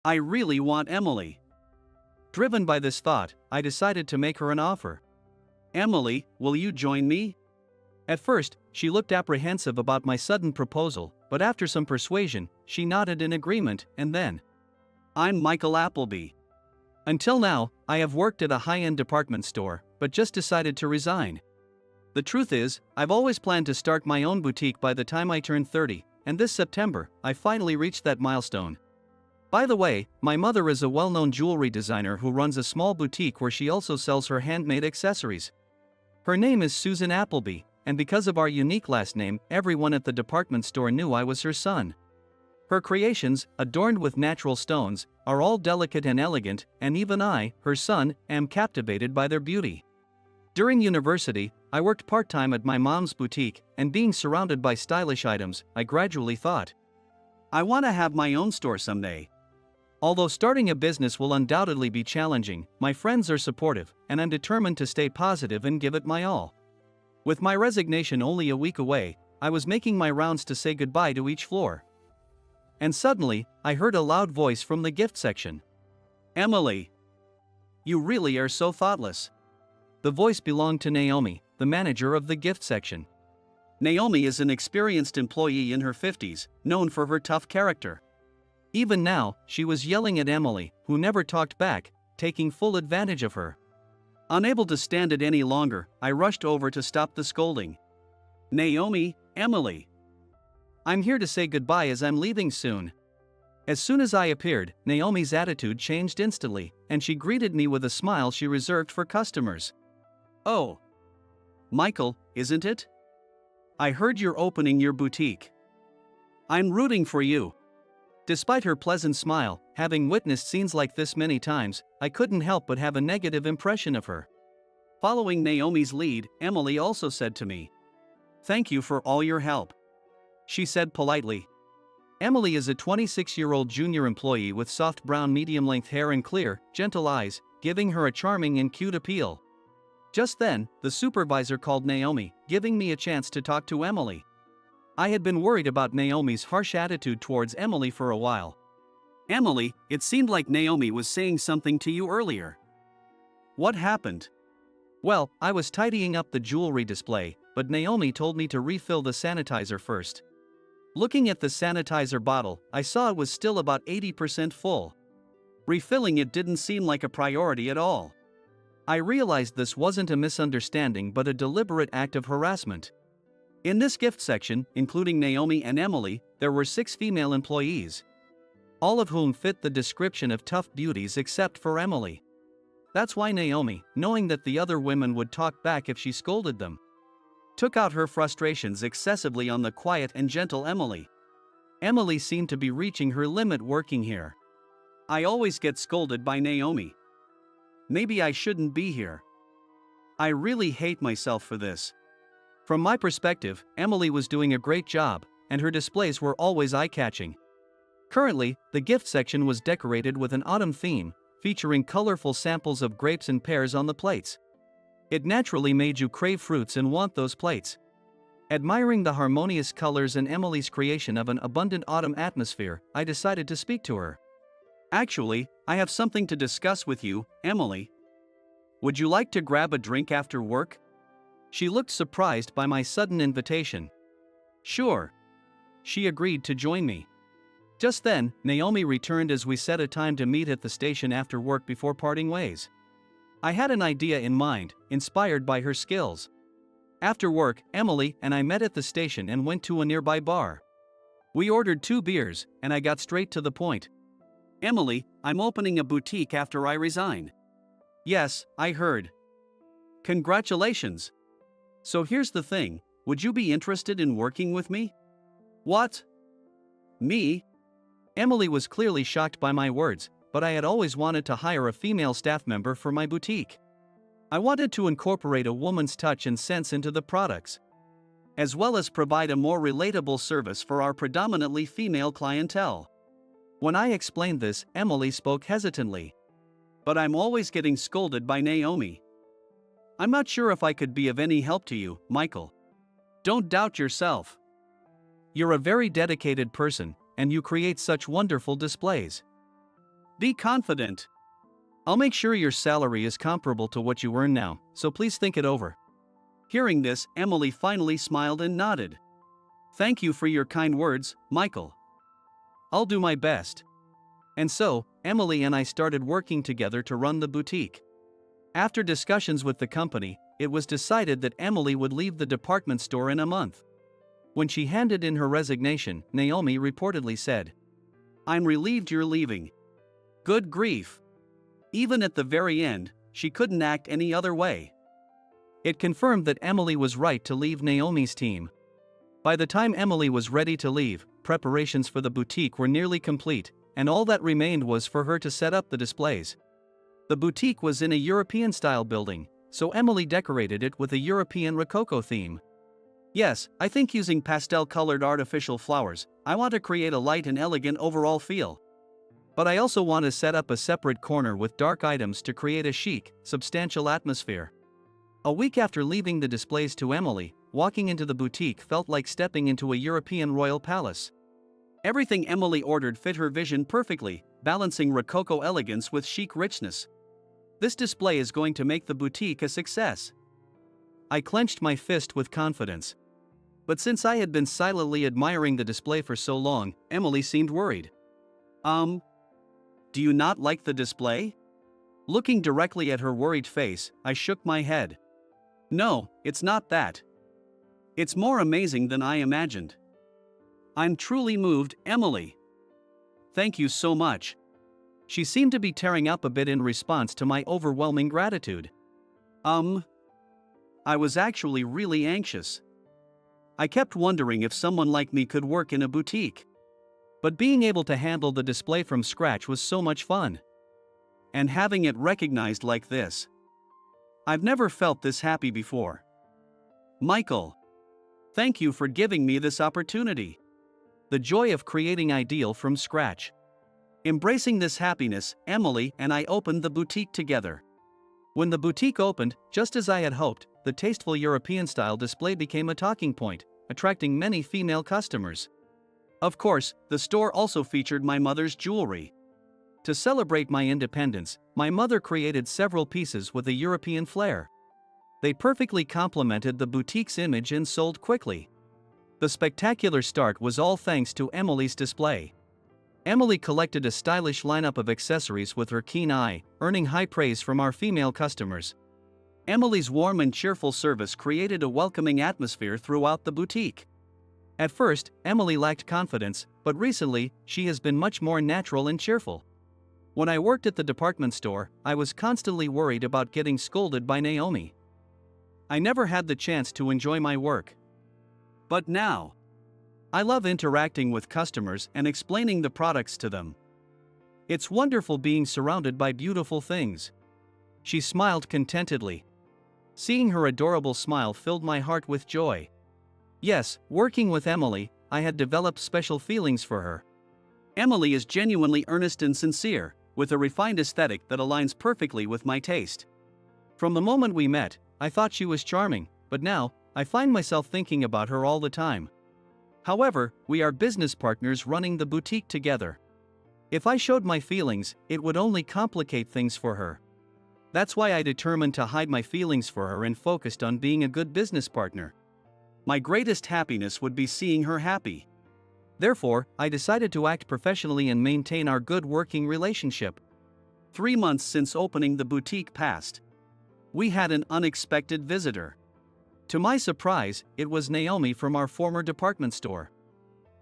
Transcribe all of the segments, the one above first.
I really want Emily. Driven by this thought, I decided to make her an offer. Emily, will you join me? At first, she looked apprehensive about my sudden proposal, but after some persuasion, she nodded in agreement, and then, I'm Michael Appleby. Until now, I have worked at a high-end department store, but just decided to resign. The truth is, I've always planned to start my own boutique by the time I turn 30, and this September, I finally reached that milestone. By the way, my mother is a well-known jewelry designer who runs a small boutique where she also sells her handmade accessories. Her name is Susan Appleby, and because of our unique last name, everyone at the department store knew I was her son. Her creations, adorned with natural stones, are all delicate and elegant, and even I, her son, am captivated by their beauty. During university, I worked part-time at my mom's boutique, and being surrounded by stylish items, I gradually thought, I want to have my own store someday. Although starting a business will undoubtedly be challenging, my friends are supportive, and I'm determined to stay positive and give it my all. With my resignation only a week away, I was making my rounds to say goodbye to each floor. And suddenly, I heard a loud voice from the gift section. Emily! You really are so thoughtless. The voice belonged to Naomi, the manager of the gift section. Naomi is an experienced employee in her 50s, known for her tough character. Even now, she was yelling at Emily, who never talked back, taking full advantage of her. Unable to stand it any longer, I rushed over to stop the scolding. Naomi, Emily. I'm here to say goodbye as I'm leaving soon. As soon as I appeared, Naomi's attitude changed instantly, and she greeted me with a smile she reserved for customers. Oh. Michael, isn't it? I heard you're opening your boutique. I'm rooting for you. Despite her pleasant smile, having witnessed scenes like this many times, I couldn't help but have a negative impression of her. Following Naomi's lead, Emily also said to me, Thank you for all your help. She said politely. Emily is a 26-year-old junior employee with soft brown medium-length hair and clear, gentle eyes, giving her a charming and cute appeal. Just then, the supervisor called Naomi, giving me a chance to talk to Emily. I had been worried about Naomi's harsh attitude towards Emily for a while. Emily, it seemed like Naomi was saying something to you earlier. What happened? Well, I was tidying up the jewelry display, but Naomi told me to refill the sanitizer first. Looking at the sanitizer bottle, I saw it was still about 80% full. Refilling it didn't seem like a priority at all. I realized this wasn't a misunderstanding but a deliberate act of harassment. In this gift section, including Naomi and Emily, there were 6 female employees. All of whom fit the description of tough beauties except for Emily. That's why Naomi, knowing that the other women would talk back if she scolded them, took out her frustrations excessively on the quiet and gentle Emily. Emily seemed to be reaching her limit working here. I always get scolded by Naomi. Maybe I shouldn't be here. I really hate myself for this. From my perspective, Emily was doing a great job, and her displays were always eye-catching. Currently, the gift section was decorated with an autumn theme, featuring colorful samples of grapes and pears on the plates. It naturally made you crave fruits and want those plates. Admiring the harmonious colors and Emily's creation of an abundant autumn atmosphere, I decided to speak to her. Actually, I have something to discuss with you, Emily. Would you like to grab a drink after work? She looked surprised by my sudden invitation. Sure. She agreed to join me. Just then, Naomi returned as we set a time to meet at the station after work before parting ways. I had an idea in mind, inspired by her skills. After work, Emily and I met at the station and went to a nearby bar. We ordered 2 beers, and I got straight to the point. Emily, I'm opening a boutique after I resign. Yes, I heard. Congratulations. So here's the thing, would you be interested in working with me? What? Me? Emily was clearly shocked by my words, but I had always wanted to hire a female staff member for my boutique. I wanted to incorporate a woman's touch and sense into the products, as well as provide a more relatable service for our predominantly female clientele. When I explained this, Emily spoke hesitantly. But I'm always getting scolded by Naomi. I'm not sure if I could be of any help to you, Michael. Don't doubt yourself. You're a very dedicated person, and you create such wonderful displays. Be confident. I'll make sure your salary is comparable to what you earn now, so please think it over. Hearing this, Emily finally smiled and nodded. Thank you for your kind words, Michael. I'll do my best. And so, Emily and I started working together to run the boutique. After discussions with the company, it was decided that Emily would leave the department store in a month. When she handed in her resignation, Naomi reportedly said, "I'm relieved you're leaving." Good grief. Even at the very end, she couldn't act any other way. It confirmed that Emily was right to leave Naomi's team. By the time Emily was ready to leave, preparations for the boutique were nearly complete, and all that remained was for her to set up the displays. The boutique was in a European-style building, so Emily decorated it with a European Rococo theme. Yes, I think using pastel-colored artificial flowers, I want to create a light and elegant overall feel. But I also want to set up a separate corner with dark items to create a chic, substantial atmosphere. A week after leaving the displays to Emily, walking into the boutique felt like stepping into a European royal palace. Everything Emily ordered fit her vision perfectly, balancing Rococo elegance with chic richness. This display is going to make the boutique a success. I clenched my fist with confidence. But since I had been silently admiring the display for so long, Emily seemed worried. Do you not like the display? Looking directly at her worried face, I shook my head. No, it's not that. It's more amazing than I imagined. I'm truly moved, Emily. Thank you so much. She seemed to be tearing up a bit in response to my overwhelming gratitude. I was actually really anxious. I kept wondering if someone like me could work in a boutique. But being able to handle the display from scratch was so much fun. And having it recognized like this. I've never felt this happy before. Michael. Thank you for giving me this opportunity. The joy of creating ideal from scratch. Embracing this happiness, Emily and I opened the boutique together. When the boutique opened, just as I had hoped, the tasteful European-style display became a talking point, attracting many female customers. Of course, the store also featured my mother's jewelry. To celebrate my independence, my mother created several pieces with a European flair. They perfectly complemented the boutique's image and sold quickly. The spectacular start was all thanks to Emily's display. Emily collected a stylish lineup of accessories with her keen eye, earning high praise from our female customers. Emily's warm and cheerful service created a welcoming atmosphere throughout the boutique. At first, Emily lacked confidence, but recently, she has been much more natural and cheerful. When I worked at the department store, I was constantly worried about getting scolded by Naomi. I never had the chance to enjoy my work. But now, I love interacting with customers and explaining the products to them. It's wonderful being surrounded by beautiful things. She smiled contentedly. Seeing her adorable smile filled my heart with joy. Yes, working with Emily, I had developed special feelings for her. Emily is genuinely earnest and sincere, with a refined aesthetic that aligns perfectly with my taste. From the moment we met, I thought she was charming, but now, I find myself thinking about her all the time. However, we are business partners running the boutique together. If I showed my feelings, it would only complicate things for her. That's why I determined to hide my feelings for her and focused on being a good business partner. My greatest happiness would be seeing her happy. Therefore, I decided to act professionally and maintain our good working relationship. 3 months since opening the boutique passed. We had an unexpected visitor. To my surprise, it was Naomi from our former department store.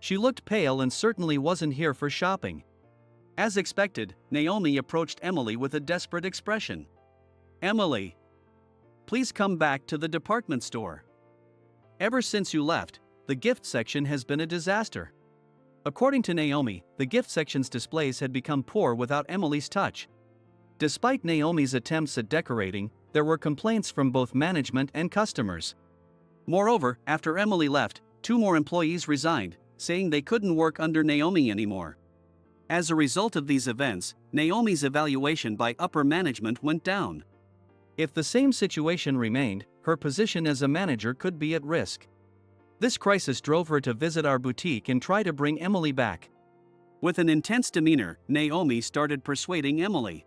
She looked pale and certainly wasn't here for shopping. As expected, Naomi approached Emily with a desperate expression. Emily, please come back to the department store. Ever since you left, the gift section has been a disaster. According to Naomi, the gift section's displays had become poor without Emily's touch. Despite Naomi's attempts at decorating, there were complaints from both management and customers. Moreover, after Emily left, 2 more employees resigned, saying they couldn't work under Naomi anymore. As a result of these events, Naomi's evaluation by upper management went down. If the same situation remained, her position as a manager could be at risk. This crisis drove her to visit our boutique and try to bring Emily back. With an intense demeanor, Naomi started persuading Emily.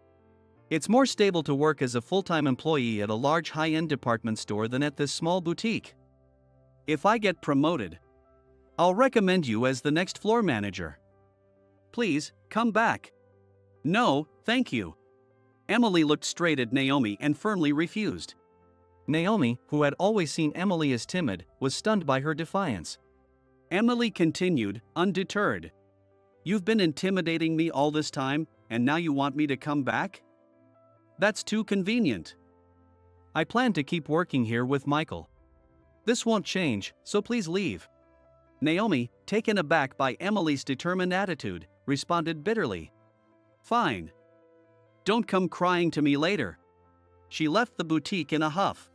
It's more stable to work as a full-time employee at a large high-end department store than at this small boutique. If I get promoted, I'll recommend you as the next floor manager. Please, come back. No, thank you. Emily looked straight at Naomi and firmly refused. Naomi, who had always seen Emily as timid, was stunned by her defiance. Emily continued, undeterred. You've been intimidating me all this time, and now you want me to come back? That's too convenient. I plan to keep working here with Michael. This won't change, so please leave. Naomi, taken aback by Emily's determined attitude, responded bitterly. Fine. Don't come crying to me later. She left the boutique in a huff.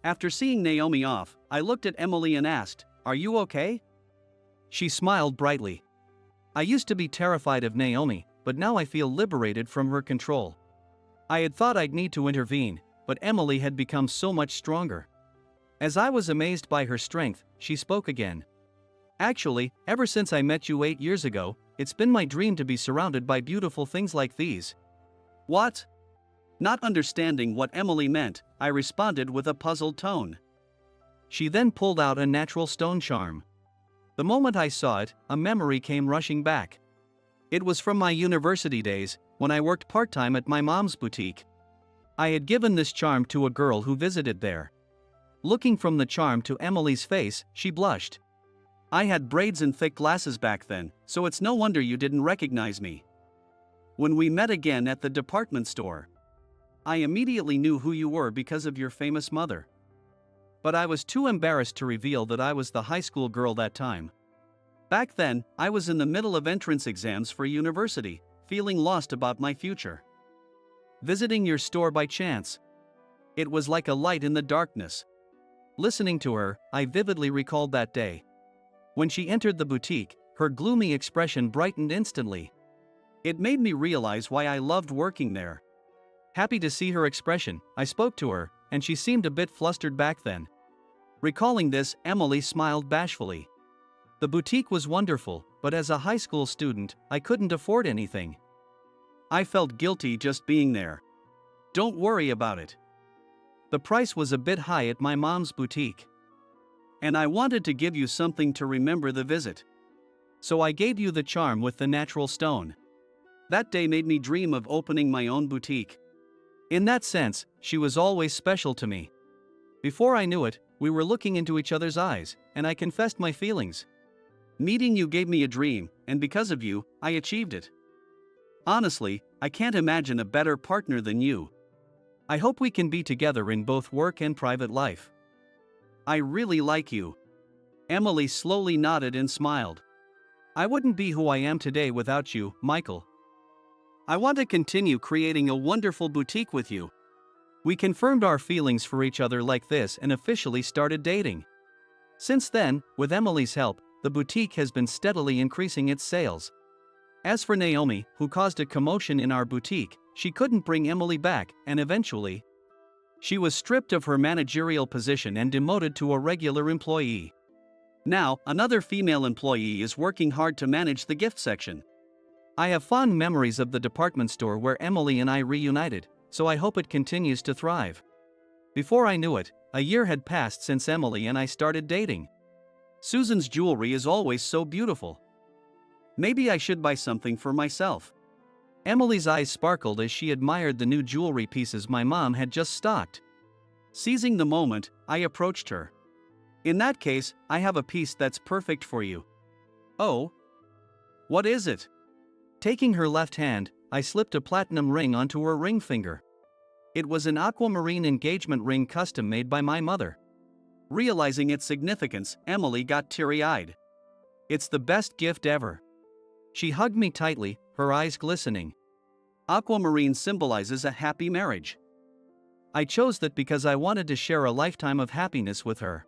After seeing Naomi off, I looked at Emily and asked, Are you okay? She smiled brightly. I used to be terrified of Naomi, but now I feel liberated from her control. I had thought I'd need to intervene, but Emily had become so much stronger. As I was amazed by her strength, she spoke again. Actually, ever since I met you 8 years ago, it's been my dream to be surrounded by beautiful things like these. What? Not understanding what Emily meant, I responded with a puzzled tone. She then pulled out a natural stone charm. The moment I saw it, a memory came rushing back. It was from my university days, when I worked part-time at my mom's boutique. I had given this charm to a girl who visited there. Looking from the charm to Emily's face, she blushed. I had braids and thick glasses back then, so it's no wonder you didn't recognize me. When we met again at the department store, I immediately knew who you were because of your famous mother. But I was too embarrassed to reveal that I was the high school girl that time. Back then, I was in the middle of entrance exams for university, feeling lost about my future. Visiting your store by chance. It was like a light in the darkness. Listening to her, I vividly recalled that day. When she entered the boutique, her gloomy expression brightened instantly. It made me realize why I loved working there. Happy to see her expression, I spoke to her, and she seemed a bit flustered back then. Recalling this, Emily smiled bashfully. The boutique was wonderful, but as a high school student, I couldn't afford anything. I felt guilty just being there. Don't worry about it. The price was a bit high at my mom's boutique. And I wanted to give you something to remember the visit. So I gave you the charm with the natural stone. That day made me dream of opening my own boutique. In that sense, she was always special to me. Before I knew it, we were looking into each other's eyes, and I confessed my feelings. Meeting you gave me a dream, and because of you, I achieved it. Honestly, I can't imagine a better partner than you. I hope we can be together in both work and private life. I really like you. Emily slowly nodded and smiled. I wouldn't be who I am today without you, Michael. I want to continue creating a wonderful boutique with you. We confirmed our feelings for each other like this and officially started dating. Since then, with Emily's help, the boutique has been steadily increasing its sales. As for Naomi, who caused a commotion in our boutique, she couldn't bring Emily back, and eventually, she was stripped of her managerial position and demoted to a regular employee. Now, another female employee is working hard to manage the gift section. I have fond memories of the department store where Emily and I reunited, so I hope it continues to thrive. Before I knew it, a year had passed since Emily and I started dating. Susan's jewelry is always so beautiful. Maybe I should buy something for myself. Emily's eyes sparkled as she admired the new jewelry pieces my mom had just stocked. Seizing the moment, I approached her. In that case, I have a piece that's perfect for you. Oh? What is it? Taking her left hand, I slipped a platinum ring onto her ring finger. It was an aquamarine engagement ring custom made by my mother. Realizing its significance, Emily got teary-eyed. It's the best gift ever. She hugged me tightly, her eyes glistening. Aquamarine symbolizes a happy marriage. I chose that because I wanted to share a lifetime of happiness with her.